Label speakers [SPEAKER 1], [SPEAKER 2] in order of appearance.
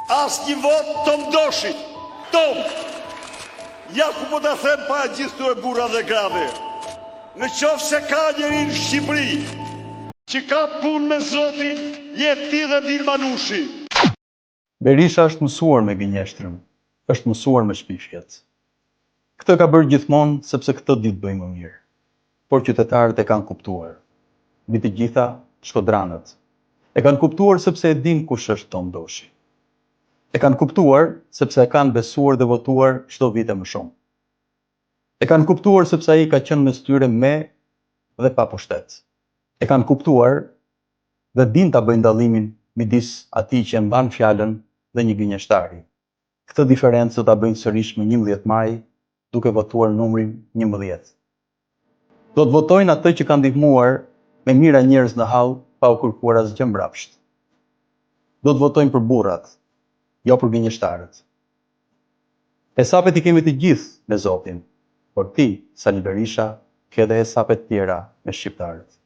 [SPEAKER 1] As një vot të mdoshi, tom. Ja ku po të them pa gjithë të e bura dhe grave. Në qofë se ka njëri në Shqipëri, që ka punë me Zotin, jetë ti dhe Dil Manushi.
[SPEAKER 2] Berisha është mësuar me gënjeshtrën, është mësuar me shpifjet. Këtë ka bërë gjithmonë sepse këtë ditë bëjmë më mirë. Por qytetarët e kanë kuptuar. Mbi të gjitha, shkodranët. E kanë kuptuar sepse e din kush është Tom Doshi. E kanë kuptuar sepse e kanë besuar dhe votuar çdo vit më shumë. E kanë kuptuar sepse ai ka qenë mes tyre me dhe pa pushtet. E kanë kuptuar dhe din ta bëjnë dallimin midis atij që e mban fjalën dhe një gënjeshtari. Këtë diferencë do ta bëjnë sërish më 11 maj, duke votuar numrin 11. Do të votojnë atë që kanë ndihmuar me mira njerëz në hall pa u kërkuar asgjë mbrapsht. Do të votojnë për burrat, jo për gënjeshtarët. Hesapet i kemi të gjithë me Zotin, por ti, Sali Berisha, ke edhe hesapet tjera me shqiptarët.